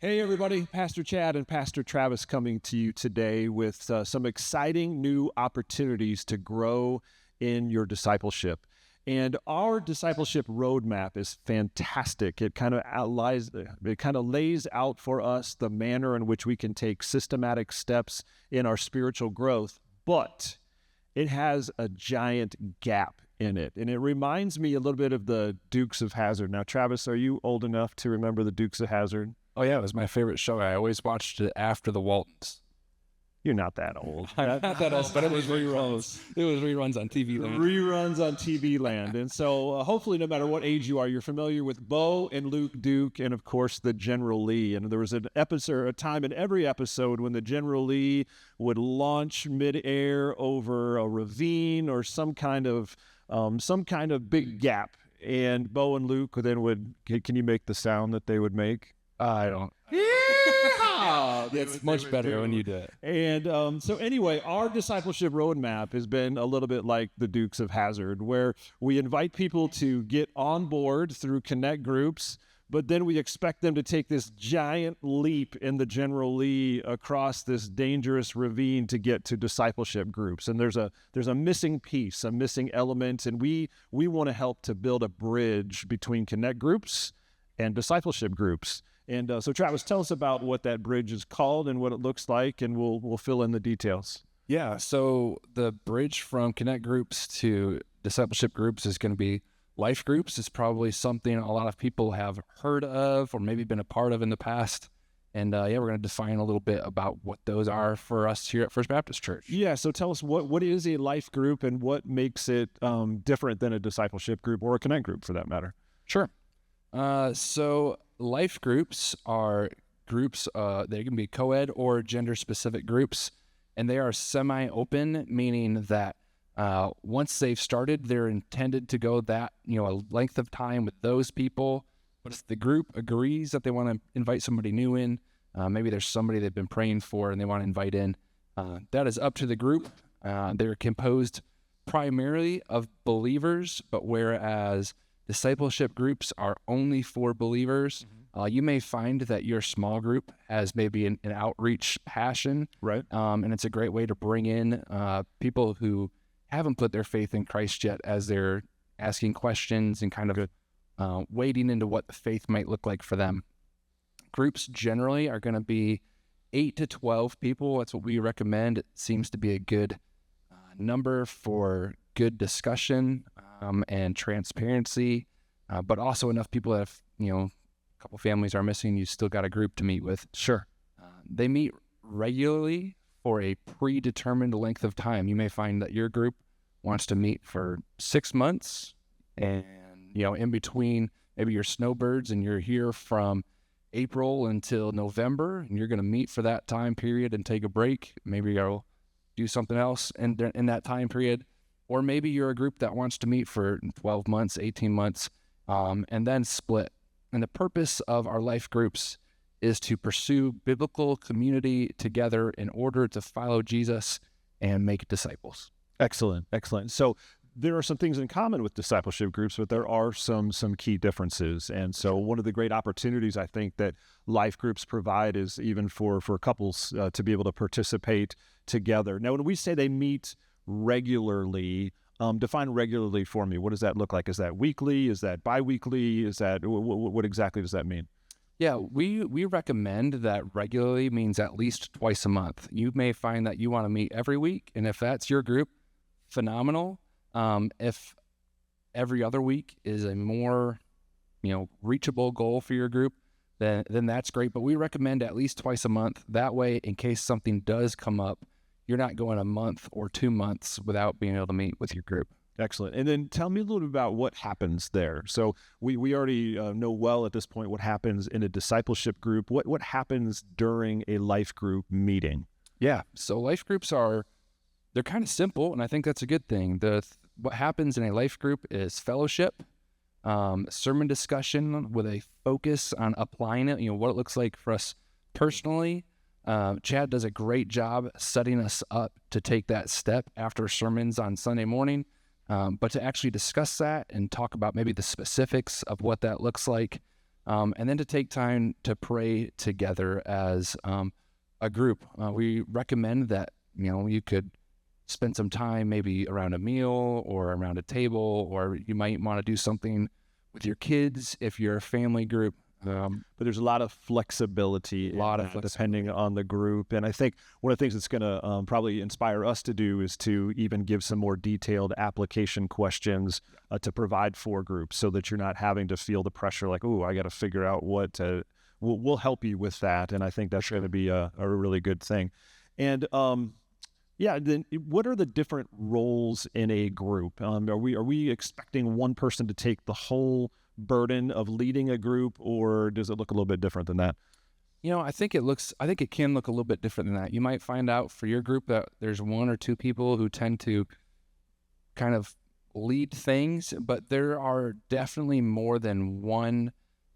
Hey everybody, Pastor Chad and Pastor Travis coming to you today with some exciting new opportunities to grow in your discipleship. And our discipleship roadmap is fantastic. It kind of lays out for us the manner in which we can take systematic steps in our spiritual growth, but it has a giant gap in it. And it reminds me a little bit of the Dukes of Hazzard. Now, Travis, are you old enough to remember the Dukes of Hazzard? Oh, yeah, it was my favorite show. I always watched it after the Waltons. You're not that old. I'm not that old, but it was reruns. It was reruns on TV Land. Reruns on TV Land. And so hopefully no matter what age you are, you're familiar with Bo and Luke Duke and, of course, the General Lee. And there was a time in every episode when the General Lee would launch midair over a ravine or some kind of big gap. And Bo and Luke then can you make the sound that they would make? I don't. It's much better when you do it. And so anyway, our discipleship roadmap has been a little bit like the Dukes of Hazzard, where we invite people to get on board through connect groups, but then we expect them to take this giant leap in the General Lee across this dangerous ravine to get to discipleship groups. And there's a missing piece, a missing element, and we want to help to build a bridge between connect groups and discipleship groups. And so, Travis, tell us about what that bridge is called and what it looks like, and we'll fill in the details. Yeah, so the bridge from connect groups to discipleship groups is going to be life groups. It's probably something a lot of people have heard of or maybe been a part of in the past. And we're going to define a little bit about what those are for us here at First Baptist Church. Yeah, so tell us what is a life group and what makes it different than a discipleship group or a connect group for that matter. Sure. So life groups are groups, they can be co-ed or gender-specific groups, and they are semi-open, meaning that once they've started, they're intended to go that, a length of time with those people. But if the group agrees that they want to invite somebody new in, maybe there's somebody they've been praying for and they want to invite in, that is up to the group. They're composed primarily of believers, but whereas discipleship groups are only for believers. You may find that your small group has maybe an outreach passion, right? And it's a great way to bring in people who haven't put their faith in Christ yet as they're asking questions and kind of wading into what the faith might look like for them. Groups generally are going to be 8 to 12 people. That's what we recommend. It seems to be a good number for good discussion and transparency, but also enough people that if, a couple families are missing, you still got a group to meet with. Sure. They meet regularly for a predetermined length of time. You may find that your group wants to meet for 6 months and, in between maybe your snowbirds and you're here from April until November and you're going to meet for that time period and take a break. Maybe you'll do something else in that time period. Or maybe you're a group that wants to meet for 12 months, 18 months, and then split. And the purpose of our life groups is to pursue biblical community together in order to follow Jesus and make disciples. Excellent. So there are some things in common with discipleship groups, but there are some key differences. And so one of the great opportunities I think that life groups provide is even for couples to be able to participate together. Now, when we say they meet regularly, define regularly for me. What does that look like? Is that weekly? Is that biweekly? Is that what exactly does that mean? Yeah, we recommend that regularly means at least twice a month. You may find that you want to meet every week, and if that's your group, phenomenal. If every other week is a more, reachable goal for your group, then that's great. But we recommend at least twice a month. That way, in case something does come up, you're not going a month or 2 months without being able to meet with your group. Excellent. And then tell me a little bit about what happens there. So we already know well at this point what happens in a discipleship group. What happens during a life group meeting? Yeah. So life groups they're kind of simple, and I think that's a good thing. What happens in a life group is fellowship, sermon discussion with a focus on applying it, what it looks like for us personally. Chad does a great job setting us up to take that step after sermons on Sunday morning, but to actually discuss that and talk about maybe the specifics of what that looks like and then to take time to pray together as a group. We recommend that you could spend some time maybe around a meal or around a table, or you might want to do something with your kids if you're a family group. But there's a lot of flexibility, depending on the group. And I think one of the things that's going to probably inspire us to do is to even give some more detailed application questions to provide for groups, so that you're not having to feel the pressure like, oh, I got to figure out what to. We'll help you with that. And I think that's going to be a really good thing. And then what are the different roles in a group? Are we expecting one person to take the whole burden of leading a group, or does it look a little bit different than that? I think it can look a little bit different than that. You might find out for your group that there's one or two people who tend to kind of lead things, but there are definitely more than one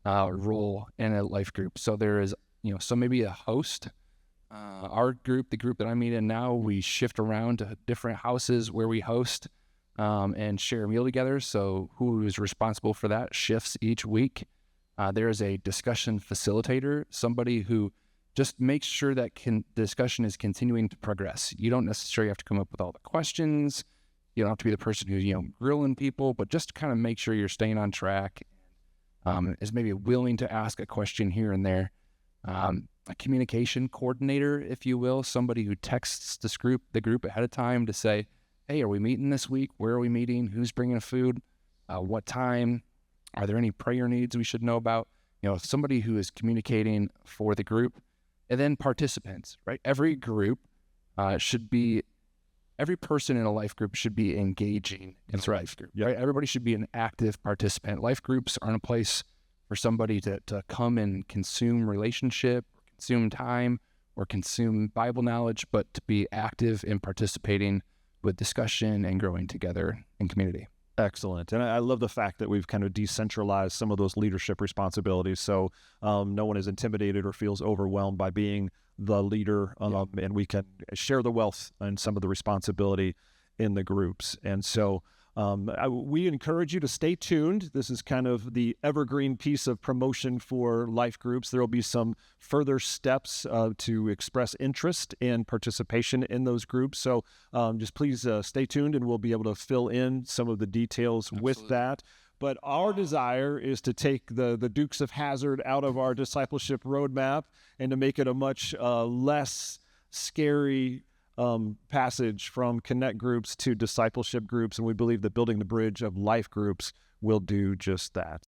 role in a life group. So there is, so maybe a host. Our group, the group that I meet in now, we shift around to different houses where we host and share a meal together. So who is responsible for that shifts each week. There is a discussion facilitator, somebody who just makes sure that discussion is continuing to progress. You don't necessarily have to come up with all the questions. You don't have to be the person who's grilling people, but just kind of make sure you're staying on track. Is maybe willing to ask a question here and there. A communication coordinator, if you will, somebody who texts the group ahead of time to say, hey, are we meeting this week? Where are we meeting? Who's bringing food? What time? Are there any prayer needs we should know about? Somebody who is communicating for the group. And then participants, right? Every group every person in a life group should be engaging in a life group, right? Everybody should be an active participant. Life groups aren't a place for somebody to come and consume relationship, consume time, or consume Bible knowledge, but to be active in participating with discussion and growing together in community. Excellent. And I love the fact that we've kind of decentralized some of those leadership responsibilities, so no one is intimidated or feels overwhelmed by being the leader, and we can share the wealth and some of the responsibility in the groups. And so we encourage you to stay tuned. This is kind of the evergreen piece of promotion for life groups. There will be some further steps to express interest and participation in those groups. So just please stay tuned, and we'll be able to fill in some of the details with that. But our desire is to take the Dukes of Hazzard out of our discipleship roadmap and to make it a much less scary passage from connect groups to discipleship groups. And we believe that building the bridge of life groups will do just that.